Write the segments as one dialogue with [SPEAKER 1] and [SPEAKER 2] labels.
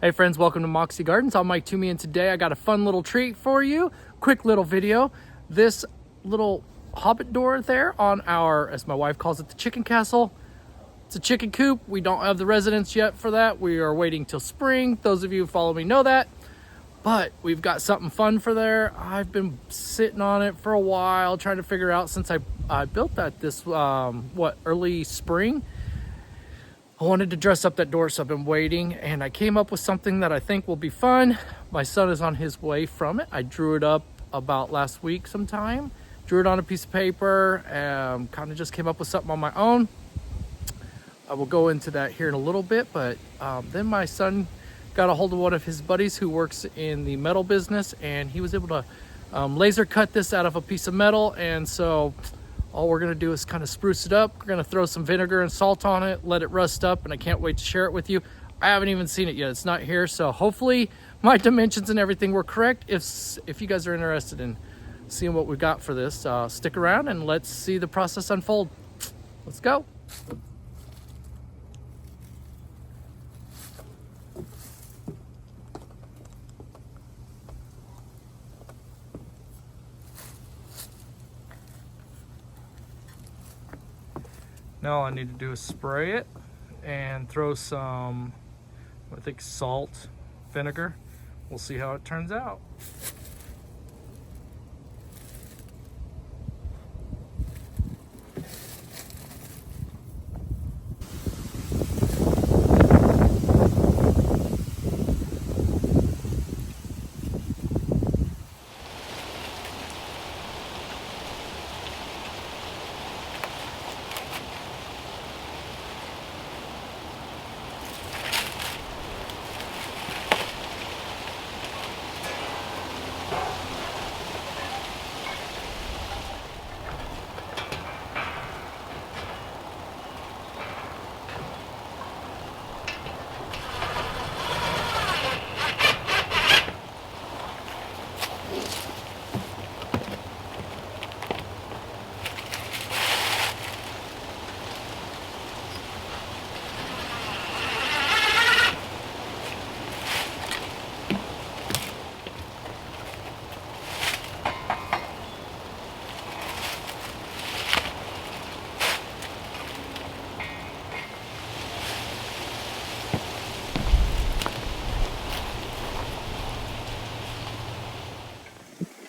[SPEAKER 1] Hey friends, welcome to Moxie Gardens. I'm Mike Toomey, and today I got a fun little treat for you. Quick little video. This little hobbit door there on our, as my wife calls it, the chicken castle. It's a chicken coop. We don't have the residents yet for that. We are waiting till spring. Those of you who follow me know that. But we've got something fun for there. I've been sitting on it for a while, trying to figure out since I built that this, early spring. I wanted to dress up that door, so I've been waiting, and I came up with something that I think will be fun. My son is on his way from it. I drew it up about last week sometime, drew it on a piece of paper, and kind of just came up with something on my own. I will go into that here in a little bit, but then my son got a hold of one of his buddies who works in the metal business, and he was able to laser cut this out of a piece of metal, and so all we're gonna do is kind of spruce it up. We're gonna throw some vinegar and salt on it, let it rust up, and I can't wait to share it with you. I haven't even seen it yet. It's not here, so hopefully my dimensions and everything were correct. If you guys are interested in seeing what we've got for this, stick around and let's see the process unfold. Let's go. Now all I need to do is spray it and throw some, I think, salt, vinegar. We'll see how it turns out.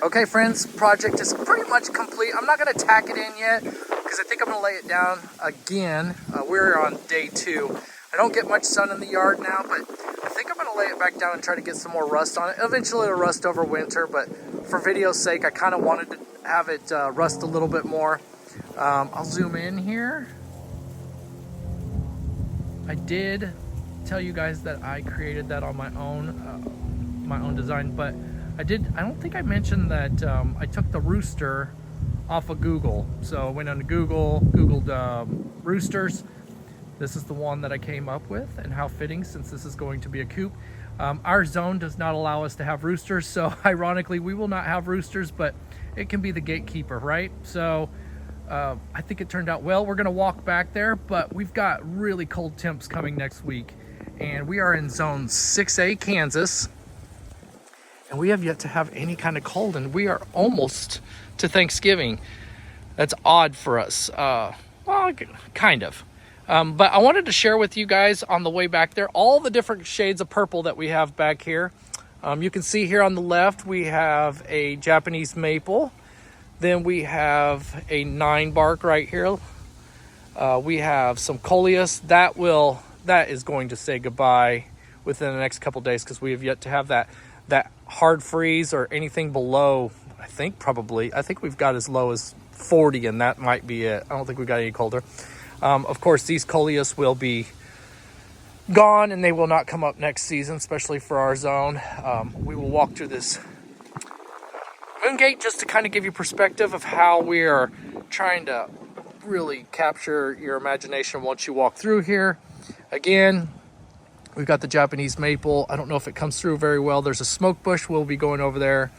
[SPEAKER 1] Okay friends, project is pretty much complete. I'm not gonna tack it in yet because I think I'm gonna lay it down again. We're on day 2. I don't get much sun in the yard now, but I think I'm gonna lay it back down and try to get some more rust on it. Eventually it'll rust over winter, but for video's sake, I kind of wanted to have it rust a little bit more. I'll zoom in here. I did tell you guys that I created that on my own design, but I don't think I mentioned that I took the rooster off of Google. So I went on to Googled roosters. This is the one that I came up with, and how fitting since this is going to be a coop. Our zone does not allow us to have roosters, so ironically we will not have roosters, but it can be the gatekeeper, right? So I think it turned out well. We're gonna walk back there, but we've got really cold temps coming next week, and we are in zone 6A, Kansas. And we have yet to have any kind of cold, and we are almost to Thanksgiving. That's odd for us. Well, kind of. But I wanted to share with you guys on the way back there all the different shades of purple that we have back here. You can see here on the left, we have a Japanese maple. Then we have a 9 bark right here. We have some coleus. That is going to say goodbye within the next couple days because we have yet to have that hard freeze or anything below. I think we've got as low as 40, and that might be it. I don't think we've got any colder. Of course, these coleus will be gone and they will not come up next season, especially for our zone. We will walk through this moon gate just to kind of give you perspective of how we are trying to really capture your imagination once you walk through here. Again, we've got the Japanese maple. I don't know if it comes through very well. There's a smoke bush. We'll be going over there.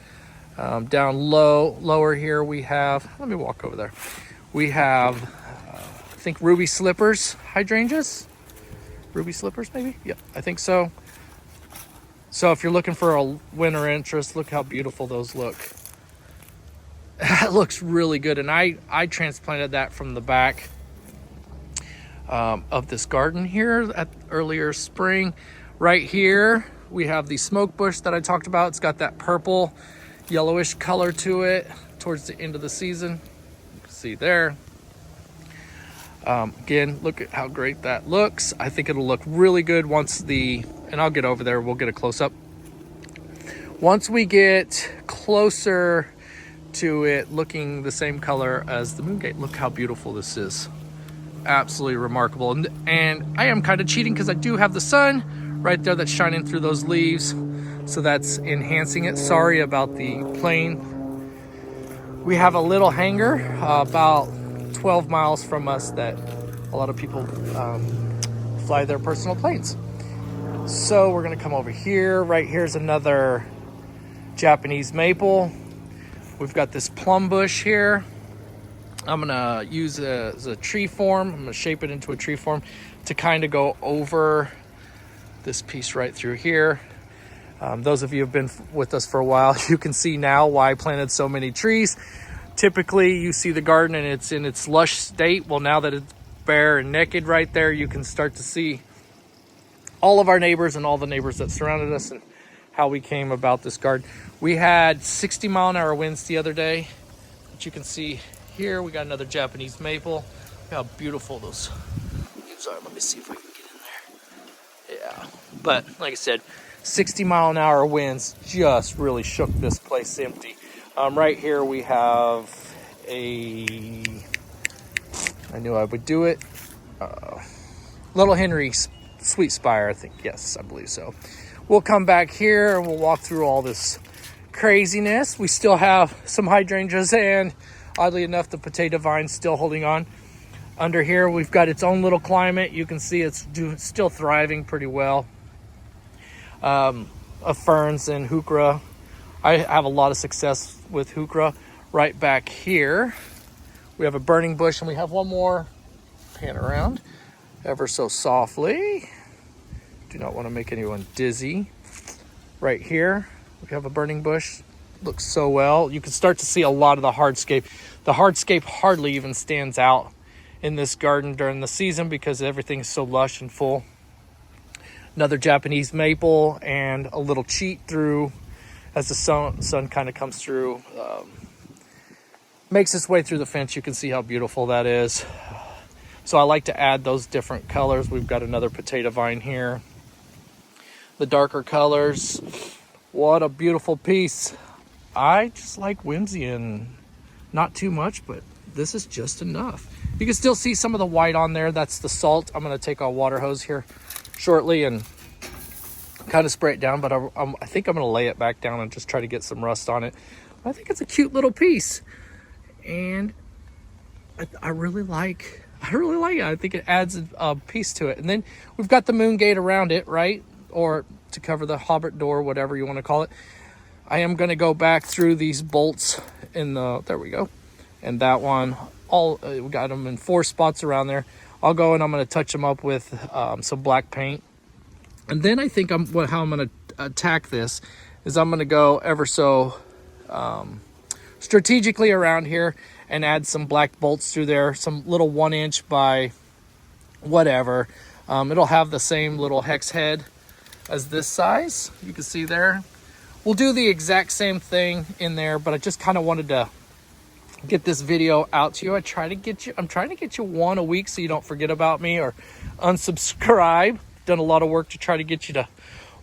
[SPEAKER 1] Down lower here we have, let me walk over there. We have, I think, ruby slippers hydrangeas. Ruby slippers maybe? Yep, I think so. So if you're looking for a winter interest, look how beautiful those look. That looks really good. And I transplanted that from the back of this garden here at earlier spring. Right here, we have the smoke bush that I talked about. It's got that purple, yellowish color to it towards the end of the season. You can see there. Again, look at how great that looks. I think it'll look really good once and I'll get over there, we'll get a close up. Once we get closer to it looking the same color as the moon gate, look how beautiful this is. Absolutely remarkable. And I am kind of cheating because I do have the sun right there that's shining through those leaves. So that's enhancing it. Sorry about the plane. We have a little hangar about 12 miles from us that a lot of people fly their personal planes. So we're gonna come over here. Right here's another Japanese maple. We've got this plum bush here. I'm gonna use as a tree form. I'm gonna shape it into a tree form to kind of go over this piece right through here. Those of you who've been with us for a while, you can see now why I planted so many trees. Typically you see the garden and it's in its lush state. Well, now that it's bare and naked right there, you can start to see all of our neighbors and all the neighbors that surrounded us and how we came about this garden. We had 60-mile-an-hour winds the other day, but you can see here we got another Japanese maple. Look how beautiful those leaves are. Let me see if I can get in there. Yeah, but like I said, 60-mile-an-hour winds just really shook this place empty. Right here we have I knew I would do it. Little Henry Sweet Spire, I think. Yes, I believe so. We'll come back here and we'll walk through all this craziness. We still have some hydrangeas and, oddly enough, the potato vine's still holding on. Under here, we've got its own little climate. You can see it's still thriving pretty well. Of ferns and heuchera. I have a lot of success with heuchera. Right back here, we have a burning bush, and we have one more. Pan around ever so softly. Do not want to make anyone dizzy. Right here, we have a burning bush. Looks so well. You can start to see a lot of the hardscape. The hardscape hardly even stands out in this garden during the season because everything's so lush and full. Another Japanese maple and a little cheat through as the sun kind of comes through, makes its way through the fence. You can see how beautiful that is. So I like to add those different colors. We've got another potato vine here. The darker colors. What a beautiful piece. I just like whimsy and not too much, but this is just enough. You can still see some of the white on there. That's the salt. I'm going to take a water hose here shortly and kind of spray it down, but I think I'm going to lay it back down and just try to get some rust on it. I think it's a cute little piece, and I really like it. I think it adds a piece to it. And then we've got the moon gate around it, right? Or to cover the hobbit door, whatever you want to call it. I am going to go back through these bolts in there we go. And that one, we got them in 4 spots around there. I'll go and I'm going to touch them up with some black paint. And then I think how I'm going to attack this is I'm going to go ever so strategically around here and add some black bolts through there, some little 1-inch by whatever. It'll have the same little hex head as this size. You can see there. We'll do the exact same thing in there, but I just kind of wanted to get this video out to you. I'm trying to get you one a week so you don't forget about me or unsubscribe. Done a lot of work to try to get you to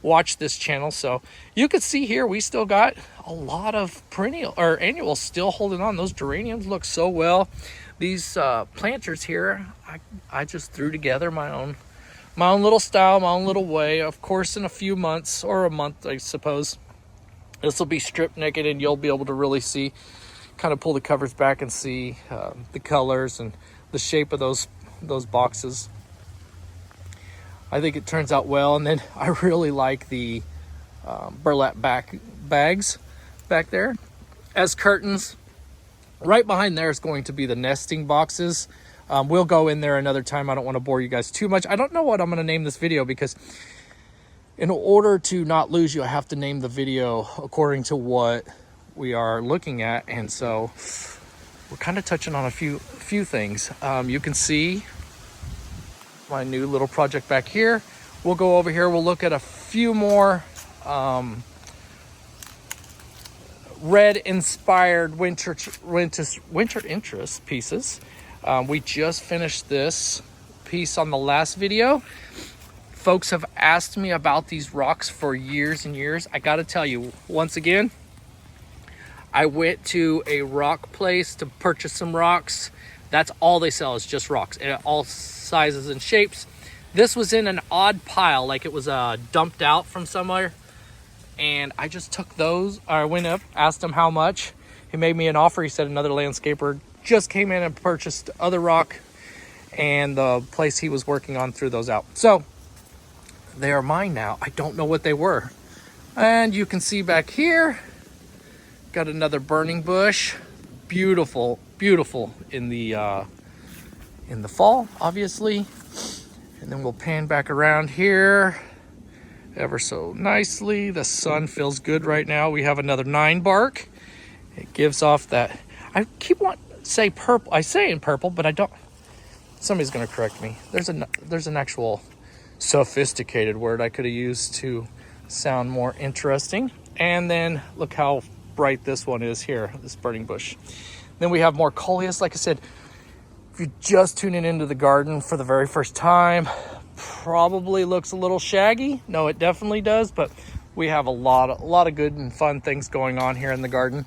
[SPEAKER 1] watch this channel. So you can see here we still got a lot of perennial or annuals still holding on. Those geraniums look so well. These planters here, I just threw together my own little style, my own little way. Of course, in a few months or a month, I suppose, this will be stripped naked and you'll be able to really see, kind of pull the covers back and see the colors and the shape of those boxes. I think it turns out well. And then I really like the burlap bags back there as curtains. Right behind there is going to be the nesting boxes. We'll go in there another time. I don't want to bore you guys too much. I don't know what I'm going to name this video because In order to not lose you, I have to name the video according to what we are looking at. And so we're kind of touching on a few things. You can see my new little project back here. We'll go over here. We'll look at a few more red inspired winter interest pieces. We just finished this piece on the last video. Folks have asked me about these rocks for years and years. I gotta tell you, once again, I went to a rock place to purchase some rocks. That's all they sell is just rocks, and all sizes and shapes. This was in an odd pile, like it was dumped out from somewhere. And I just took those. I went up, asked him how much. He made me an offer. He said another landscaper just came in and purchased other rock, and the place he was working on threw those out. So they are mine now. I don't know what they were. And you can see back here, got another burning bush. Beautiful, beautiful in the fall, obviously. And then we'll pan back around here ever so nicely. The sun feels good right now. We have another 9 bark. It gives off that, I keep wanting to say purple. I say in purple, but I don't. Somebody's gonna correct me. There's an actual sophisticated word I could have used to sound more interesting. And then look how bright this one is here, this burning bush. Then we have more coleus. Like I said, if you're just tuning into the garden for the very first time, probably looks a little shaggy. No, it definitely does, but we have a lot of good and fun things going on here in the garden.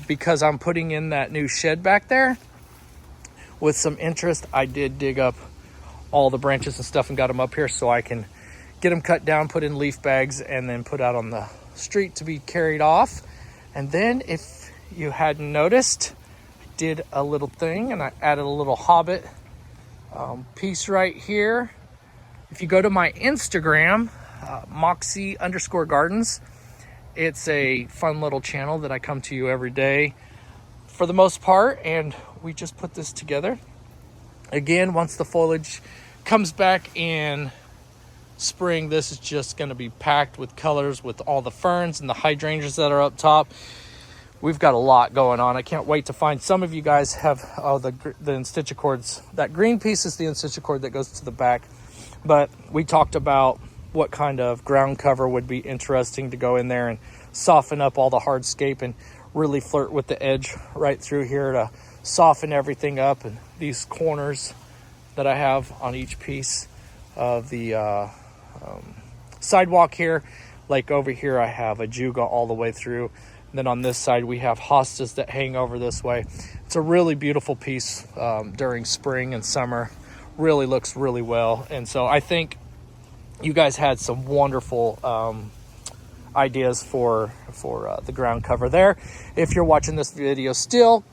[SPEAKER 1] Because I'm putting in that new shed back there with some interest, I did dig up all the branches and stuff and got them up here so I can get them cut down, put in leaf bags, and then put out on the street to be carried off. And then if you hadn't noticed, I did a little thing and I added a little hobbit piece right here. If you go to my Instagram, Moxie_gardens, it's a fun little channel that I come to you every day for the most part, and we just put this together. Again, once the foliage comes back in spring, this is just going to be packed with colors with all the ferns and the hydrangeas that are up top. We've got a lot going on. I can't wait to find. Some of you guys have the Institicords. That green piece is the Institicord that goes to the back. But we talked about what kind of ground cover would be interesting to go in there and soften up all the hardscape and really flirt with the edge right through here to soften everything up. And these corners that I have on each piece of the sidewalk here, like over here I have a juga all the way through. And then on this side we have hostas that hang over this way. It's a really beautiful piece during spring and summer. Really looks really well. And so I think you guys had some wonderful ideas for the ground cover there. If you're watching this video still,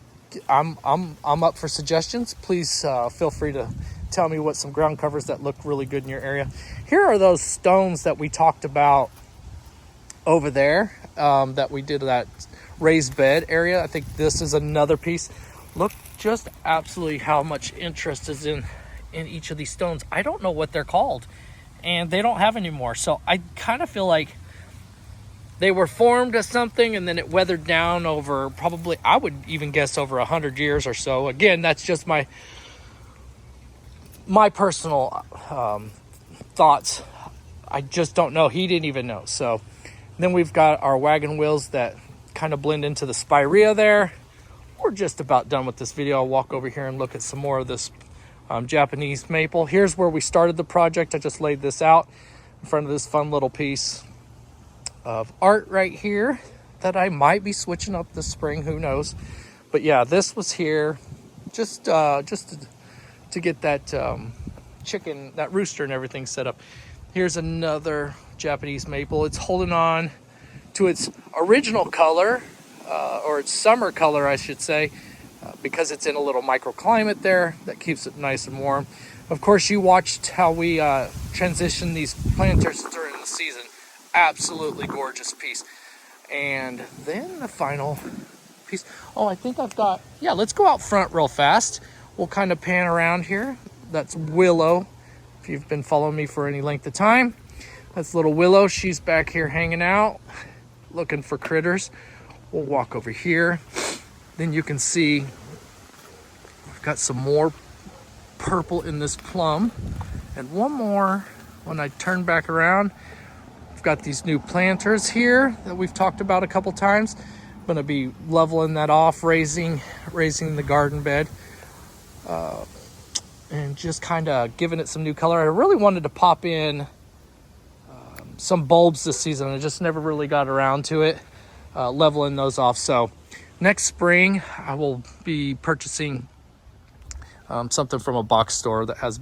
[SPEAKER 1] I'm up for suggestions. Please feel free to tell me what some ground covers that look really good in your area. Here are those stones that we talked about over there, that we did that raised bed area. I think this is another piece. Look just absolutely how much interest is in each of these stones. I don't know what they're called, and they don't have anymore. So I kind of feel like they were formed as something and then it weathered down over probably, I would even guess, over 100 years or so. Again, that's just my personal thoughts. I just don't know. He didn't even know. So then we've got our wagon wheels that kind of blend into the spirea there. We're just about done with this video. I'll walk over here and look at some more of this Japanese maple. Here's where we started the project. I just laid this out in front of this fun little piece of art right here that I might be switching up this spring, who knows. But yeah, this was here just to get that chicken, that rooster and everything set up. Here's another Japanese maple. It's holding on to its original color, or its summer color, I should say, because it's in a little microclimate there that keeps it nice and warm. Of course, you watched how we transitioned these planters during the season. Absolutely gorgeous piece. And then the final piece. Oh, I think I've got, yeah, let's go out front real fast. We'll kind of pan around here. That's willow, if you've been following me for any length of time. That's little Willow. She's back here hanging out, looking for critters. We'll walk over here. Then you can see we've got some more purple in this plum. And one more when I turn back around. We've got these new planters here that we've talked about a couple times. I'm gonna be leveling that off, raising the garden bed. And just kind of giving it some new color. I really wanted to pop in some bulbs this season. I just never really got around to it, leveling those off. So next spring, I will be purchasing something from a box store that has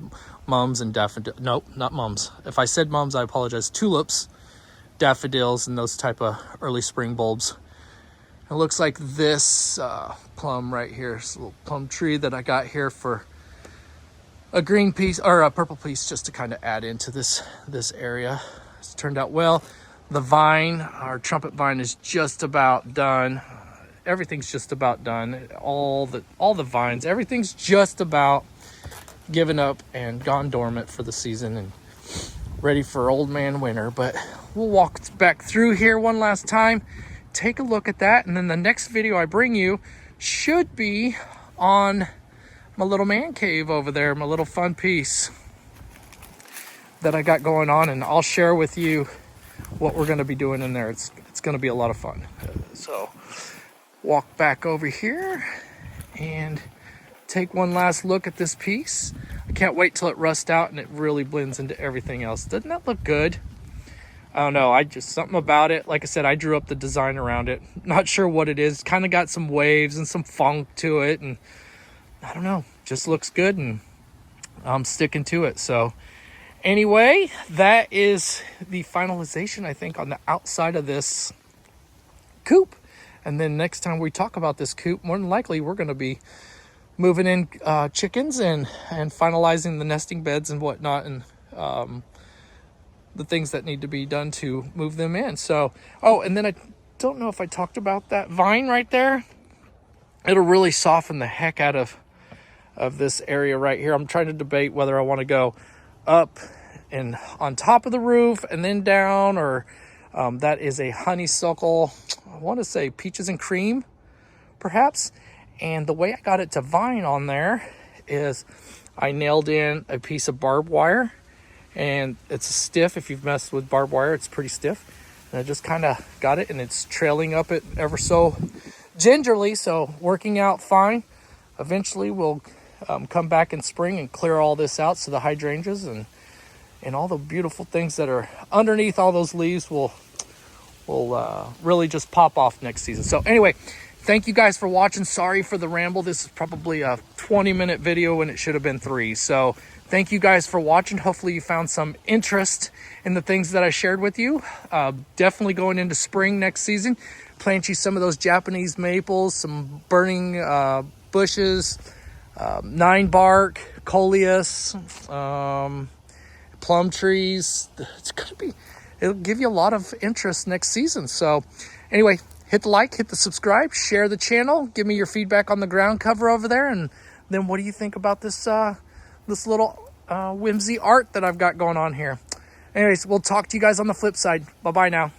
[SPEAKER 1] mums and daffodils. Nope, not mums. If I said mums, I apologize. Tulips, daffodils, and those type of early spring bulbs. It looks like this plum right here. It's a little plum tree that I got here for a green piece or a purple piece, just to kind of add into this area. It's turned out well. The vine, our trumpet vine, is just about done. Everything's just about done. All the vines, everything's just about given up and gone dormant for the season and ready for old man winter. But we'll walk back through here one last time, take a look at that, and then the next video I bring you should be on my little man cave over there, my little fun piece that I got going on, and I'll share with you what we're going to be doing in there. It's going to be a lot of fun. So walk back over here and take one last look at this piece. I can't wait till it rusts out and it really blends into everything else. Doesn't that look good? I don't know, something about it. Like I said, I drew up the design around it. Not sure what it is. Kind of got some waves and some funk to it, and I don't know, just looks good, and I'm sticking to it. So anyway, that is the finalization, I think, on the outside of this coop. And then next time we talk about this coop, more than likely we're going to be moving in chickens and finalizing the nesting beds and whatnot, and the things that need to be done to move them in. So, oh, and then I don't know if I talked about that vine right there. It'll really soften the heck out of this area right here. I'm trying to debate whether I want to go up and on top of the roof and then down, or that is a honeysuckle, I want to say peaches and cream perhaps. And the way I got it to vine on there is I nailed in a piece of barbed wire, and it's stiff. If you've messed with barbed wire, it's pretty stiff, and I just kind of got it, and it's trailing up it ever so gingerly, so working out fine. Eventually we'll come back in spring and clear all this out, so the hydrangeas and all the beautiful things that are underneath all those leaves will really just pop off next season. So anyway, thank you guys for watching. Sorry for the ramble. This is probably a 20-minute video when it should have been 3. So thank you guys for watching. Hopefully you found some interest in the things that I shared with you. Definitely going into spring next season, plant you some of those Japanese maples, some burning bushes, 9-bark, coleus, plum trees. It'll give you a lot of interest next season. So anyway, hit the like, hit the subscribe, share the channel, give me your feedback on the ground cover over there, and then what do you think about this this little whimsy art that I've got going on here? Anyways, we'll talk to you guys on the flip side. Bye-bye now.